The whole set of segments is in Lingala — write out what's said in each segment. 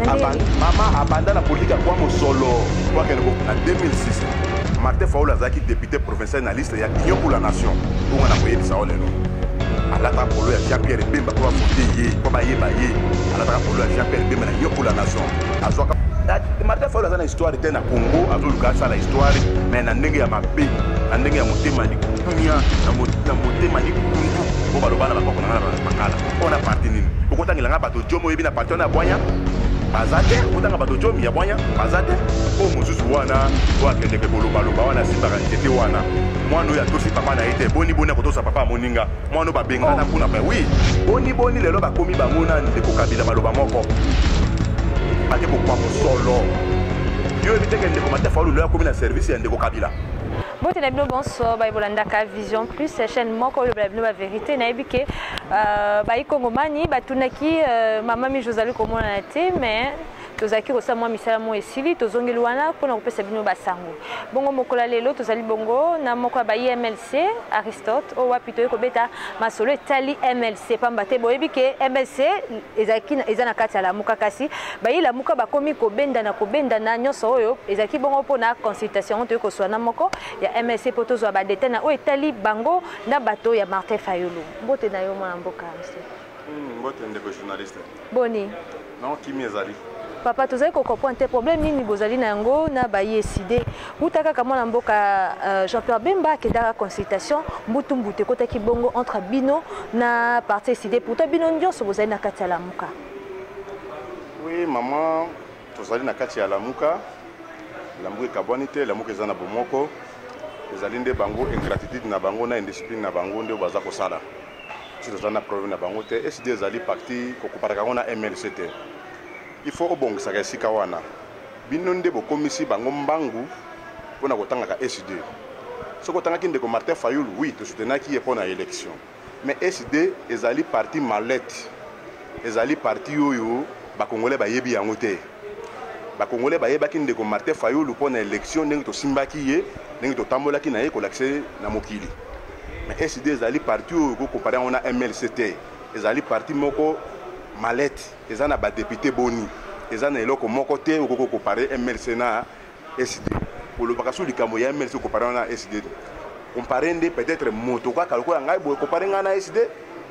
Maman abandonne la politique à quoi mon solo. En 2006, Martin Fayulu Azaki, député provincial na liste ya Union pour la nation. Pour on a voyé ça on est là. À la table pour le Jean-Pierre Bemba pour voter pour bailler. À la table pour le Jean-Pierre Bemba na Union pour la nation. Azoka Martin Fayulu Azana histoire était na Congo, Azoluka ça la histoire mais na ndenge ya mabe, na ndenge ya motema ni kunya, na motema ni kundu. Pour balobana ba ko na bakala. On a parti nini. Pourquoi tant il a pas de jomo yebi na parti na boya. Bazate, utanga badojo mi yabwanya, bazate. O muzuzu wana, wa kende ke bolo wana sibara njete wana. Mwana ya tosi papa na ete boni kotosa papa moninga. Mwana ba bengana kuna ba oui. Boni lelo ba komi ba mona ndeko kabila maloba moko. Ate ko kwa solo. Yo ebiteke ndeko Martin Fayulu ya komi na service ya ndeko kabila. Bonjour, bonsoir, Bolanda Vision Plus, chaîne Moko, le vérité, Naibike, Baïkongomani, Batunaki, Mamami Josalu, comme on a été, mais. Tozaki osama misala mo esili tozongelwana pona kopesa bino basango bongo mokola lelo tozali bongo na moko ba MLC Aristote o wapito ekobeta masolo etali MLC pamba te boyebi ke MLC ezaki ezana kati ya la muka kasi bayila muka bakomi kobenda na nyonso oyo ezaki bongo pona consultation to ekoswana moko ya MLC potozo ba detena o etali bango na bato ya Martin Fayulu mbote na yo mwana mboka monsieur mbote ndeko journaliste boni non kimi ezali papa tozali ko comprendre te problème nini bozali na yango na ba yeside utaka kama na mboka Jean-Pierre Bemba ke dara consultation mbutu mbute kotaki bongo entre bino na parti yeside pourtant bino nyonso bozali na kati ya la muka. Oui maman tozali na kati ya la muka kabwani te la muka ezana bomoko ezali nde bango ingratitude na bango na indiscipline na bango nde baza kosala si tozali na problème na bango te SD ezali parti kokoparaka ngo na MLC te. Il faut obongisa ka sika wana bino nde bokomisi bango mbangu pona kotanga ka SD soko tanga ki ndeko Martin Fayulu oui to soutenaki ye pona élection mais SD ezali parti mallette ezali parti oyo ba congolais ba yebi yango te ba congolais ba yebaki ndeko Martin Fayulu pona élection ndenge to simbaki ye ndenge to tambolaki na ye ko l'accès na mokili mais SD ezali parti oyo ko comparer on a MLC te ezali parti moko mallette ezana ba député boni ezana eloko moko te okoko comparer MLC na SD pour le bakasu likambo ya MLC comparer na SD comparer ndé peut-être moto ka kalko ngai bo comparer na SD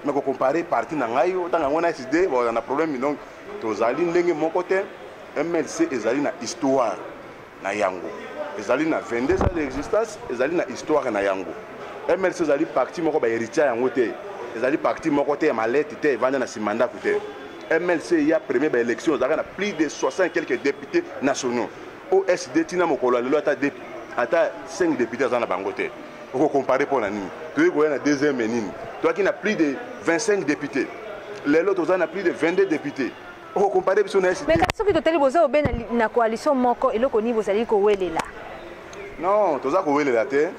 mais ko comparer parti na ngai otanga ngona SD bo na problème donc tozali ndenge moko te MLC ezali na histoire na yango ezali na 22 ans d'existence ezali na histoire na yango MLC ezali parti moko ba héritier yango te ezali parti moko te malette te vanda na simanda côté MLC il y a première élection on a plus de 60 quelques députés nationaux OSD tina mokolo lelo ata 5 députés dans la bangote on comparer pour la nini tu vois na deuxième nini toi qui n'a plus de 25 députés les autres on a plus de 22 députés on comparer biso na SD mais quand ce que totali boza obena na coalition moko eloko ni bozali ko welela non toza ko welela te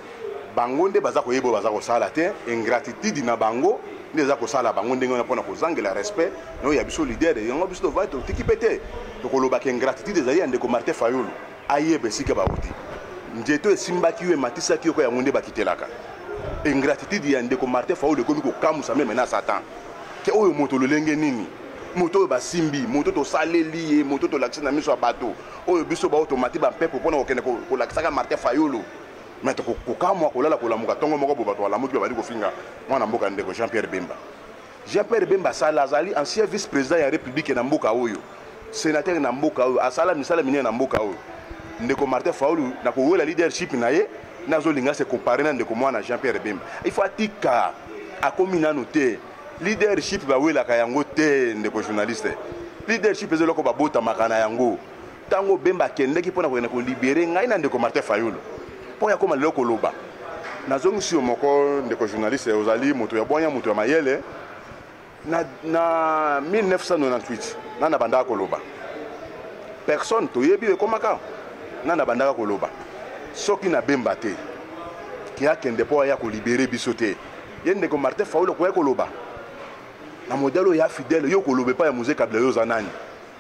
bango nde baza koyebo baza kosala te ingratitude na bango nde za kosala bango ndenge na pona kozangela respect no ya biso leader yango biso va to tikipete to koloba ke ingratitude ezali ya ndeko Martin Fayulu ayebe sika bauti njeto esimbaki yo matisaki yo ko ya ngonde bakitelaka ingratitude ya ndeko Martin Fayulu komi ko kamusa meme na satan ke oyo moto lolenge nini moto oyo basimbi moto to saleli ye moto to lakisa na miso ya bato oyo biso ba automati ba pepo pona kokende ko lakisaka Martin Fayulu mais kokamwa kolala kolamuka tongo moko bobato wala mutu bali kofinga mwana mboka ndeko Jean-Pierre Bemba sala azali ancien vice-président ya république na mboka oyo sénateur na mboka oyo asala misala minene na mboka oyo ndeko Martin Fayulu na kowela leadership na ye nazo linga se comparer na ndeko mwana Jean-Pierre Bemba il faut atika akomi nanu te leadership ba wela ka yango te ndeko journaliste leadership ezelo ko babota makana yango tango Bemba kendeki pona ko libérer ngai na ndeko Martin Fayulu po ya koma lelo koloba nazongi si moko ndeko journaliste ozali moto ya bonya moto ya mayele na 1998 nana bandaka koloba personne to yebi ekomaka nana bandaka koloba soki na Bemba te ki akende po ya ko libérer biso te ye ndeko Martin Fayulu ko koloba na modelo ya fidèle yo kolobe pa ya musée Kabila yo zanani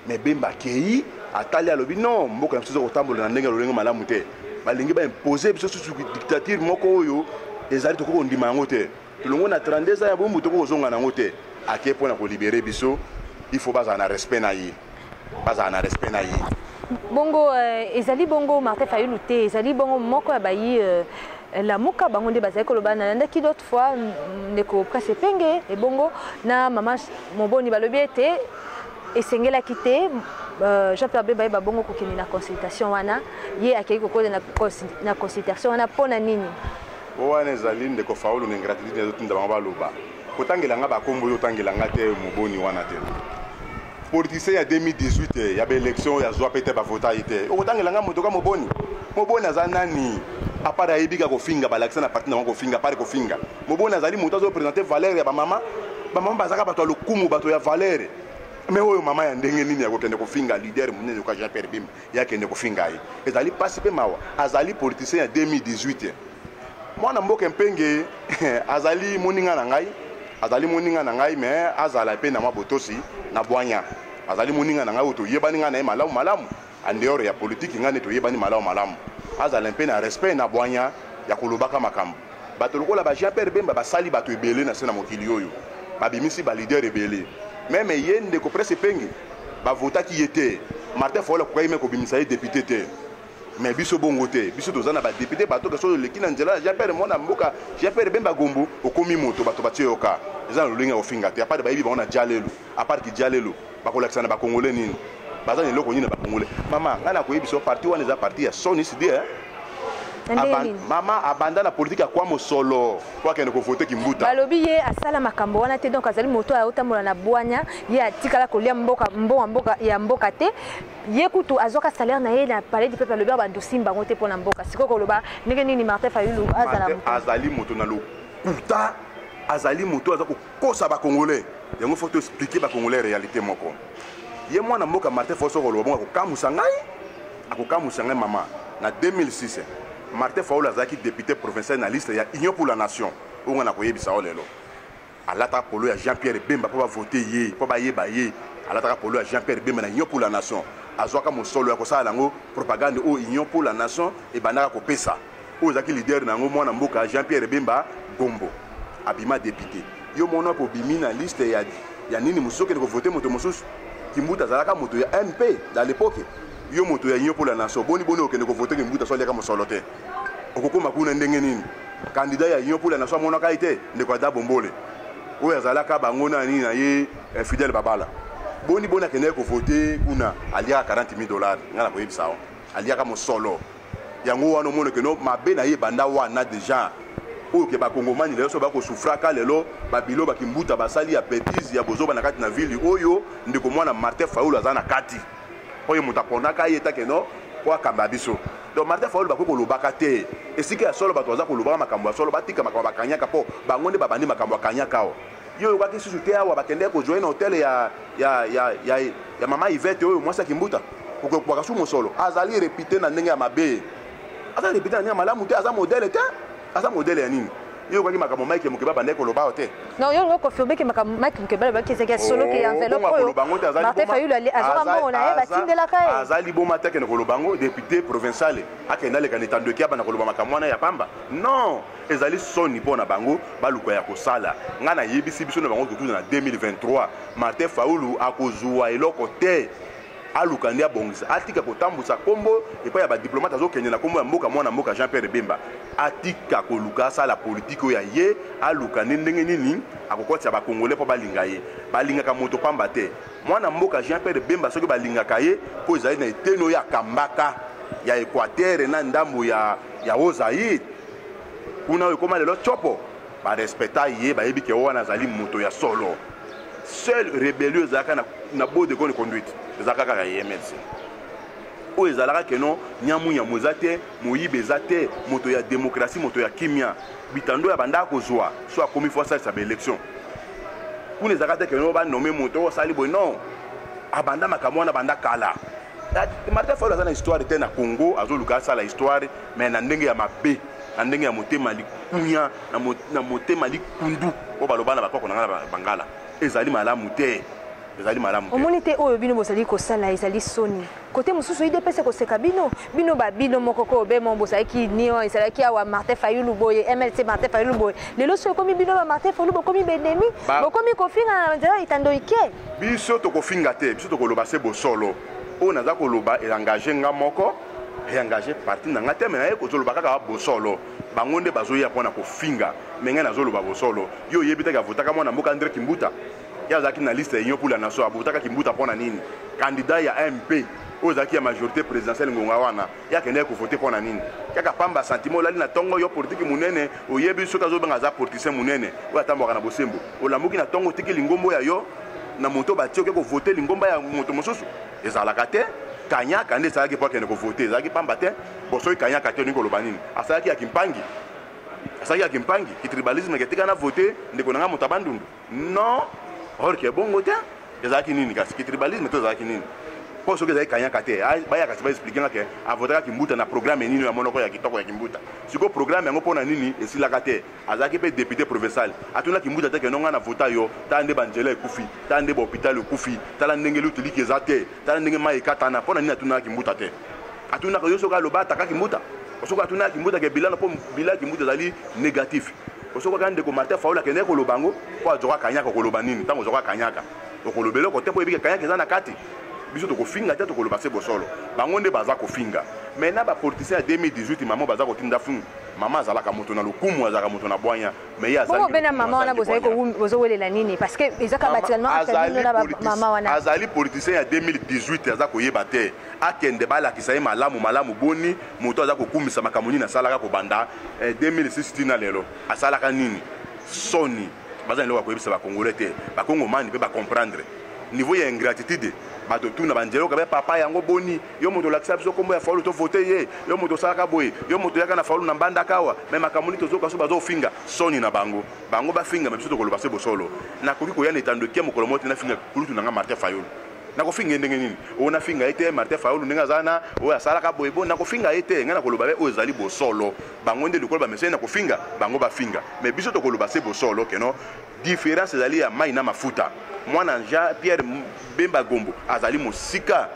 mais Bemba kei atali alobi non mboka msuzo kotambola na ndenge lolengo malamu te balingi ba imposer biso sous dictature moko oyo ezali toko ndima yango te tulongo na 32 ans ya bombu toko zonga nango te ake pona ko libérer biso il faut baza na respect na ye baza na respect na ye bongo ezali bongo Martin Fayulu te ezali bongo moko ya bayi la muka bango nde bazali koloba nalandaki d'autres fois ndeko Prince Penge et bongo na mama moboni balobi ete esengelaki te Jean-Pierre Bemba ba bongo kokende na consultation wana ye akei kokoza na consultation wana pona nini wana ezali ndeko Fayulu na ingratitude ezotinda bango baloba kotangelanga bakombo yotangelanga te moboni wana te politicien ya 2018 ya baélection ya zwa pete bavota ye te okotangelanga moto ka moboni aza nani apart ayebika kofinga balakisa na parti na bango kofinga apart kofinga moboni azali moto azopresente valeur ya bamama bazaka bato ya lokumu bato ya valeur mais oyo mama ya ndenge nini ya kokende kofinga leader monene ka Jean-Pierre Bemba yakende kofinga ye ezali pasi mpe mawa azali politicien ya 2018 mwana mboka mpenge azali moninga na ngai mais azala pe na mwa botosi na bwanya azali moninga na ngai oyo toyebani nga na ye malamu en dehors ya politique nga ne toyebani malamu azala pe na respect na bwanya ya kolobaka makambo bato lokola ba Jean-Pierre Bemba basali bato ebele na se na mokili oyo babimisi ba leader ebele même ye ndeko Prince Penge bavotaki ye te Martin Fayulu kokaime kobimisa ye député te mais biso bongo te biso tozana ba député bato ke so leki na nzela Jean-Pierre mona mboka Jean-Pierre Bemba Gombo okomi moto bato batie yoka ezana lolinga ofinga te apart bayibi bango na jalelo apart ki jalelo bakolakisa na bakongole nini bazana eloko nini na bakongole mama ngana koyebi so parti wana eza parti ya sonisidi mama abanda na politique ya kwa mosolo kwa kende ko voter kimbuta balobi ye asala makambo wana te donc azali moto aotambola na bwanya ye atikala kolia mboka ya mboka te ye kutu azoka salaire na ye na palais du peuple alobi bandosi mbango te pona mboka siko koloba ndenge nini Martin Fayulu azali moto na lokuta azali moto aza kokosa ba congolais yango faut expliquer ba congolais réalité moko ye mwana mboka Martin Fayulu koloba bongo akokamusa ngai mama na 2006 Martin Fayulu azaki député provincial na liste ya Union pour la Nation onga na koyebisa olelo alata polo ya Jean-Pierre Bemba po ba voter ye po ba yeba ye alata polo ya Jean-Pierre Bemba na Union pour la Nation azwaka mosolo ya kosala nango propagande o Union pour la Nation e banaka kopesa o zaki leader nango mwana mboka Jean-Pierre Bemba Gombo abima député yo mona po bimi na liste ya nini musoke ko voter moto mosusu kimbuta zalaka moto ya MP dans l'époque yo moto ya Union pour la Nation boni okende ko voter kimbuta so leka mosolo te okokoma kuna ndenge nini candidat ya Union pour la Nation monaka ite ndeko ada bombole oyo azalaka bango na nini na ye Fidèle Babala boni akende ko voter kuna aliaka $40,000 ngala ko yebisa aliaka mosolo yango wana mono keno mabe na ye banda wana déjà oyo ke bakongomani lelo so bako souffraka lelo babilo bakimbuta basali ya bêtise ya bozoba na kati na ville oyo ndeko mwana Martin Fayulu azana kati oyo mutaponaka ye takeno kwa kamba biso donc Martin Fayulu bako kolobaka te esika ya solo bato baza kolobaka makambo ya solo batika makambo bakanyaka po bango nde babandi makambo bakanyaka o yo yokaki susu te awa bakende ko joindre hotel ya mama Yvette oyo mwasa kimbuta kokwa kasu mosolo azali répéter na ndenge ya mabe azali répéter na ndenge ya malamu te aza modèle te aza modèle ya nini yo kwaki makambo Mike Mukeba bande koloba te non yo ngo confirmer que makambo Mike Mukeba ba kizaki solo ke enveloppe oyo Martin Fayulu azaka mbongo na ye batindela kaye azali boma te ke kolobango député provincial akenda le kandidat de kia bana koloba makambo wana ya pamba non ezali soni pona bango baluko ya kosala ngana yebisi biso na bango tutu na 2023 Martin Fayulu akozua eloko te aluka ndia bongisa atika kotambusa kombo epa ya ba diplomate azokenya na kombo ya mboka mwana mboka Jean-Pierre Bemba atika koluka sala politique ya ye aluka ndenge nini akokotsa ba congolais po balinga ye balingaka moto pamba te mwana mboka Jean-Pierre Bemba soki balingaka ye po ezali na eteno ya kambaka ya Équateur na ndambo ya Ozaïre kuna oyo koma lelo chopo ba respecta ye ba yebi ke wana azali moto ya solo seul rébellieux ezalaka na beau de bonne conduite ezalaka kaka ye merci oyo ezalaka keno nyamu eza te moyibe eza te moto ya démocratie moto ya kimia bitando ya bandaka kozwa so akomi fo asalisa baélection kuna ezalaka te keno banome moto oyo asali boye non abanda makambo wana banda kala Martin Fayulu aza na histoire te na Congo azoluka asala histoire mais na ndenge ya mabe na ndenge ya motema likunya na motema likundu oyo baloba na bakoko na ngala bangala ezali malamu te ezali malamu omonite oyo bino bozali kosala ezali soni côté mosusu idepese koseka bino babino moko ko bemo bozalaki nio ezalaki awa Martin Fayulu boye MLC Martin Fayulu boye lelo so komi bino ba Martin Fayulu bokomi benemi bokomi kofinga na nzela itando ike biso to kofinga te biso to koloba se bosolo o naza koloba engagé nga moko engagé parti na nga te me na ye kozoloba kaka bosolo bango nde bazoya mpona kofinga me ngai nazoloba bosolo yo oyebi te avotaka mwana mboka André Kimbuta ya azalaki na liste ya union pour la nation avotaka Kimbuta mpona nini candidat ya MP oyo azalaki ya majorité présidentielle ngonga wana ye akendeki kovote mpona nini kaka pamba sentiment olali na ntongo yo politiki monene oyebi soki azobenga aza politicien monene oyo atambwaka na bosembo olambuki na ntongo otiki lingombo ya yo na moto batie oke kovote lingomba ya moto mosusu ezalaka te kanyaka nde ezalaki mpo akende kovote ezalaki pamba te bosoki kanyaka te oningi koloba nini asalaki ya kimpangi kitribalisme ketika na vote ndeko na nga moto abandundu non or ke bongo te ezalaki nini kasi kitribalisme to ezalaki nini mpo soki ezalaki kanyaka te bayaka si baexplike nga ke avotaka Kimbuta na programme nini ya monoko ya kitoko ya Kimbuta sikoyo programme yango mpona nini esilaka te azalaki mpe député provincial atuna Kimbuta te ke nonga na vota yo tala nde banzela ekufi tala nde bahôpital ekufi tala ndenge lutiliki eza te tala ndenge mai ekatana mpona nini atunaka Kimbuta te atunaka yo soki aloba ataka Kimbuta soki atunaka Kimbuta ke bilano mpo bila ya Kimbuta ezali négatif osoki kaka ndeko Martin Fayulu akendeki koloba yango mpo azoka kanyaka koloba nini ntango ozoka kanyaka okoloba eloko te mpo oyebike kanyaka eza na kati biso tokofinga te tokoloba se bosolo bango nde baza kofinga maintenant bapoliticien ya 2018 mama baza kotinda fungu mama azalaka moto na lokumu azalaka moto na bwanya mais ye azali mama wana bozowelela nini parce que ezaka batilalement mama wana azali politicien ya 2018 aza koyeba te akende balakisa ye malamu boni moto aza kokumisa makambo nini asalaka kobanda 2016 na lelo asalaka nini soni baza eloko ya koyebisa bakongolais te bakongomani mpe bacomprendre niveau ya ingratitude bato tuna banzela okabe papa yango boni yo moto lakisa biso kombo ya Fayulu to vote ye yo moto salaka boye yo moto yaka na Fayulu na mbanda kawa me makamoni tozoka so bazofinga soni na bango bafinga me biso tokoloba se bosolo nakoki koya na etando kia mokolo moko te nafinga kulutu nanga Martin Fayulu nakofinga ndenge nini oyo nafinga ye te Martin Fayulu ndenge aza na oyo asalaka boye bo nakofinga ye te ngai nakoloba be oyo ezali bosolo bango nde likolo bameseni nakofinga bango bafinga me biso tokoloba se bosolo keno différence ezali ya mai na mafuta mwana Jean Pierre Bemba Gombo azali mosika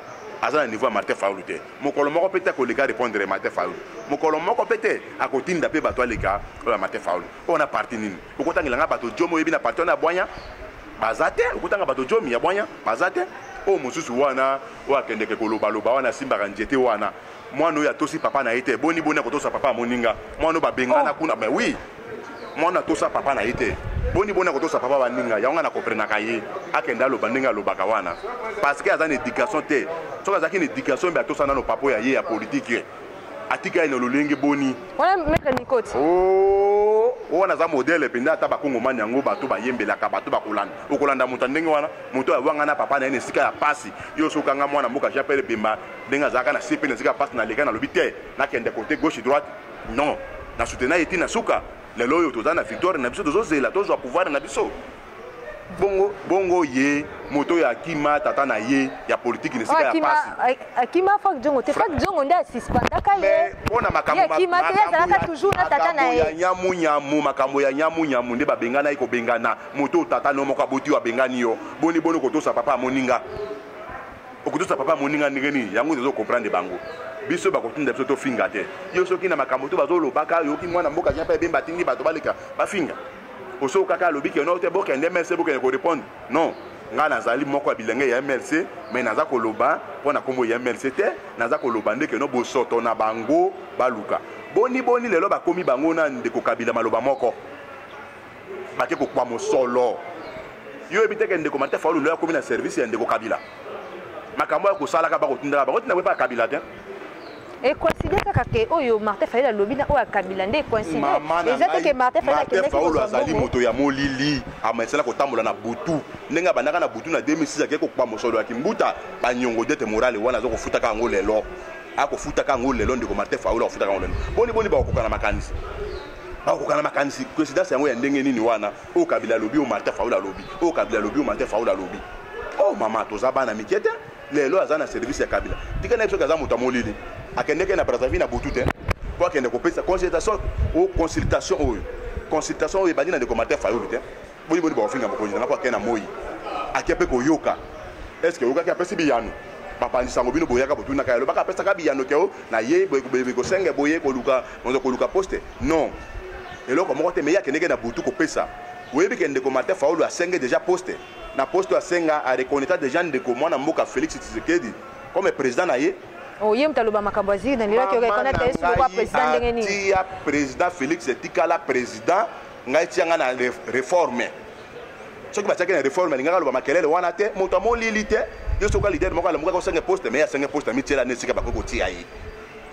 aza na niveau ya Martin Fayulu te mokolo moko pete akoleka répondre Martin Fayulu mokolo moko pete akotinda mpe bato aleka oyo ya Martin Fayulu oyo na parti nini okotangelanga bato jomi oyebi na parti wana ya bwanya baza te okotanga bato jomi ya bwanya baza te oyo mosusu wana oyo akendeke kolobaloba wana asimbaka nzete wana mwana oyo atosi papa na ye te boni akotosa papa amoninga mwana oyo babengana kuna mais oui mwana atosa papa na ye te boni akotosa papa baninga yango na koprenaka ye akende aloba ndenge alobaka wana parce que aza na éducation te soki azalaki na éducation mbe atosa nano papa ya ye ya politike atika ye na lolenge boni wana maître Nikoti wana aza modele mpenza ata bakongomani yango bato bayembelaka bato bakolanda okolanda moto ndenge wana moto awanga na papa na ye na esika ya pasi yo soki anga mwana mboka Jean Pierre Bemba ndenge azalaka na sepe na esika ya pasi na leka nalobi te nakende kote gauche droite non na soutena ye ti na suka lelo oyo toza na victoire na biso tozozela tozwa pouvoir na biso bongo ye moto oyo akima tata na ye ya politiki na esika ya pasi akima Frank Diongo te Frank Diongo nde asispandaka ye mpona makambo ya nyamunyamu nde babengana ye kobengana moto tata no moko aboti oyo abengani yo boni kotosa papa amoninga okotosa papa amoninga ndenge nini yango tozokomprendre bango biso bakotinda biso tofinga te yo soki na makambo to bazolobaka yoki mwana mboka Jean Pierre Bemba atindi bato baleka bafinga osoki kaka alobi ke no te bokende MLC bokende korépondre non nga nazali moko ya bilenge ya MLC mais naza koloba mpo na kombo ya MLC te naza koloba ndeke no bosoto na bango baluka boni lelo bakomi bango na ndeko Kabila maloba moko bake kokwa mosolo yo yebi teke ndeko Martin Fayulu lo akomi na service ya ndeko Kabila makambo ya kosalaka bakotindaka bakotinda kwe pa Kabila te ecoïncide kaka ke oyo Martin Fayulu alobi na oyo Kabila nde ecoïncide eza te ke Martin Fayulu azali moto ya molili amesala kotambola na butu ndenge abandaka na butu na 2006 akei kokwa mosolo ya Kimbuta banyongo dete morale wana azokofutaka yango lelo akofutaka yango lelo ndeko Martin Fayulu akofutaka yango lelo boni bakokana makanisi bakokana makanisi coïncidence yango ya ndenge nini wana oyo Kabila alobi oyo Martin Fayulu alobi oyo Kabila alobi oyo Martin Fayulu alobi oh mama toza bana mike te lelo aza na service ya Kabila tika na biso kaza moto ya molili akendeke na Brazzaville na butu te po akende kopesa consultation oyo ebandi na ndeko Martin Fayulu te boni bakofinga bokonzi nanga po akende na moi akepe koyoka est ce que yoka kapesi biyano papa ni sango bino boyaka botuna kaya lobaka pesa ka biyano keo na ye ko senge boye ko luka poste non eloko moko te me ya keneke na butu ko pesa webi kende ko Martin Fayulu asenge déjà poste na poste asenga a reconnaître déjà ndeko mwana mboka Félix Tshisekedi comme président na ye. Oh, yem taloba makambo azili na lelo ki reconnaître yesu ko président ndenge nini. Ti ya président Félix etikala président ngai tianga na réforme. Soki batiaki na réforme ngaka loba makelele wana te moto amolili te yo soka leader moko alamuka ko senge poste mais ya senge poste mitiela nesika bakoko tia ye.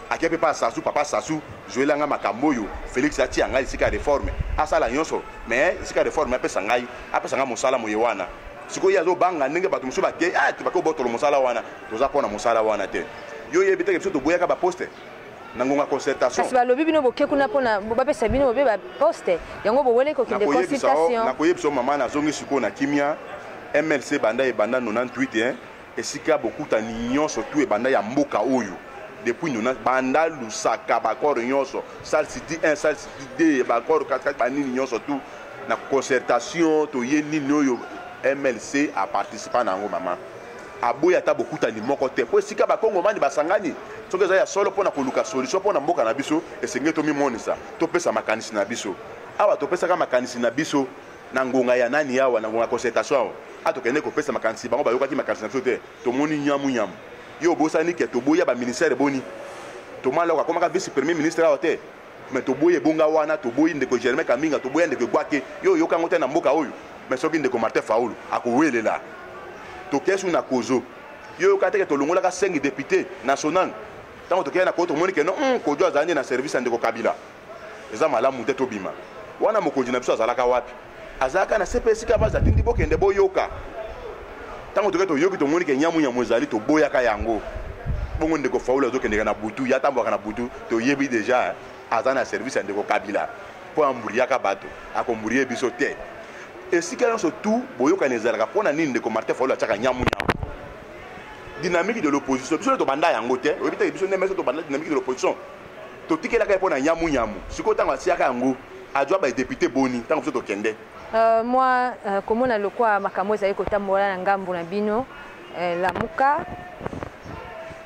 Akepe pa Sassou papa Sassou joelanga makambo yo Félix ati anga isika réforme asala nyonso mais isika réforme apesa nga mosala moye wana siko yazo banga ndenge bato musu bake tibako botolo mosala wana toza pona mosala wana te yo yebiteke biso to boyaka ba poste nangonga concertation kasi balobi bino boke kuna pona bapesa bino bobe ba poste yango bowele ko kinde consultation na koyebiso mama na zongi siko na kimia MLC banda e banda 98 esika bokuta nyonso tu e banda ya mboka oyo depuis nous banda lusaka bakoro nyonso salle city 1 salle city 2 bakoro 4 banini nyonso tout na concertation to yeni noyo MLC a participé na ngo mama aboya ta bokuta ni moko te po sika bakongo mani basangani soki za ya solo pona koluka solution pona mboka na biso esenge to mimonisa to pesa makanisi na biso awa to pesa ka makanisi na biso na ngonga ya nani yawa na ngonga concertation ato kende ko pesa makanisi bango bayoka ki makanisi na biso te to moni nyamu yo bosani ke to boya ba ministère boni to maloka koma ka vice premier ministre awote mais to boye bonga wana to boye ndeko Germain Kaminga to boye ndeko Gwake yo yoka ngote na mboka oyo mais soki ndeko Martin Fayulu akowelela to kesu na kozo yo yoka te ke to longola ka 5 députés national tango to kaya na ko to moni ke non kojo azandi na service ndeko Kabila eza malamu te to bima wana mokonzi na biso azalaka wapi azalaka na CPS ka baza tindi bokende boyoka tango to yoki to moni ke nyamu ezali to boyaka yango bongo ndeko Fayulu azokendeka na butu ya tambwaka na butu to yebi déjà azana service ndeko Kabila po amburiaka bato akomburie biso te esika nyonso tout boyoka nezalaka mpona nini ndeko Martin Fayulu atiaka nyamu dynamique de l'opposition biso to banda yango te oyebi te biso nde to banda dynamique de l'opposition totikelaka ye mpona nyamu sikoyo ntango atiaka yango adwa badepute boni ntango biso tokende. Moi komona lokwa makambo ezali kotambola na ngambo na bino lamuka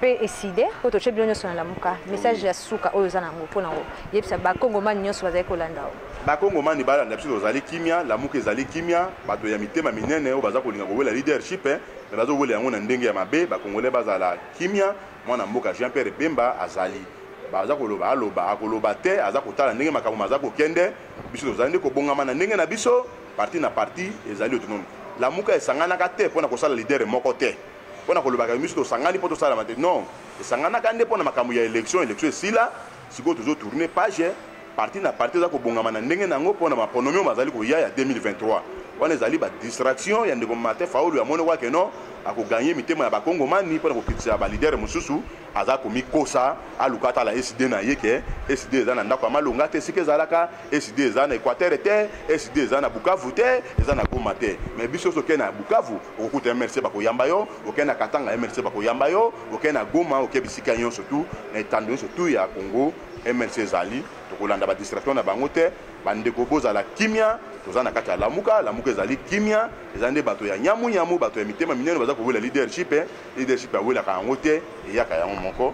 pe eside po toche bino nyonso na lamuka message ya suka oyo eza nango mpona ngo yebisa bakongomani nyonso bazali kolanda o bakongomani balanda biso tozali kimia lamuka ezali kimia bato ya mitema minene oyo baza kolinga kowela leadership me bazowela yango na ndenge ya mabe bakongole bazala kimia mwana mboka Jean Pierre Bemba azali baza koloba aloba akoloba te aza kotala ndenge makambo maza kokende biso tozali nde kobongama na ndenge na biso parti na parti ezali autonome lamuka esanganaka te mpona kosala leader moko te mpona kolobaka biso tosangani mpo tosalama te non esanganaka nde mpona makambo ya élection esila sikoyo tozotourne page parti na parti eza kobongama na ndenge nango mpona maponomi oyo bazali koya ya 2023 wana ezali badistraction ya ndeko Martin Fayulu yamoni kwake no akoganye mitema ya bakongomani mpona kokitisa balidere mosusu aza komikosa aluka atala SD na ye ke SD eza na ndako ya malonga te esika ezalaka SD eza na Équateur te SD eza na Bukavu te eza na Goma te mais biso soki na Bukavu okokuta MRC bakoyamba yo oke na Katanga MRC bakoyamba yo oke na Goma oke bisika nyonso tu na etando nyonso tu ya Congo MRC ezali tokolanda badistraction na bango te bandeko bozala kimia toza na kati ya lamuka ezali kimia eza nde bato ya nyamu bato ya mitema minene baza kowela leadership awelaka yango te eyaka yango moko.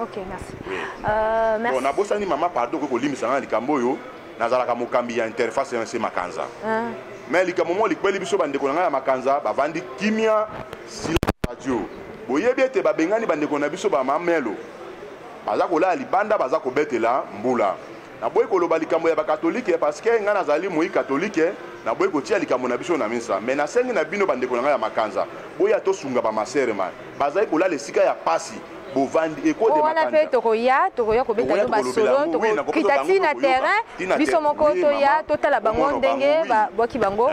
Ok, merci. Merci. Bon, nabosani mama pardon ko kolimisa nga likambo oyo nazalaka mokambi ya interface ya makanza mais likambo mo likweli biso bandeko na nga ya makanza bavandi kimia sila radio boyebi ete babengani bandeko na biso bamamelo baza kolala libanda baza kobetela mbula na boy koloba likambo ya bakatolike parce que nga nazali moi katolike na boy kotia likambo na biso na misa mais na sengi na bino bandeko na nga ya makanza boya tosunga ba masere man bazali kolala esika ya pasi bovandi eko de makanza wana pe tokoya kobeta no basolo tokokitati na terrain biso moko toya totala bango ndenge boki bango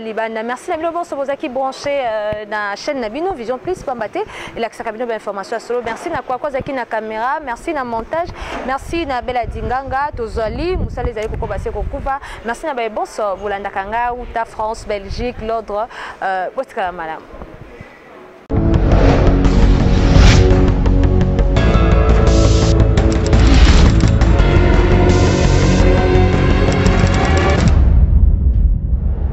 libanda. Merci na bino bonso bozaki branché na chaîne na bino Vision Plus pambate elakisaka bino ba information solo. Merci na kwa zaki na caméra, merci na montage, merci na Bela Dinganga tozali musala ezali kokobase kokuva, merci na ba bonso bolanda kanga uta France Belgique l'ordre botika malamu.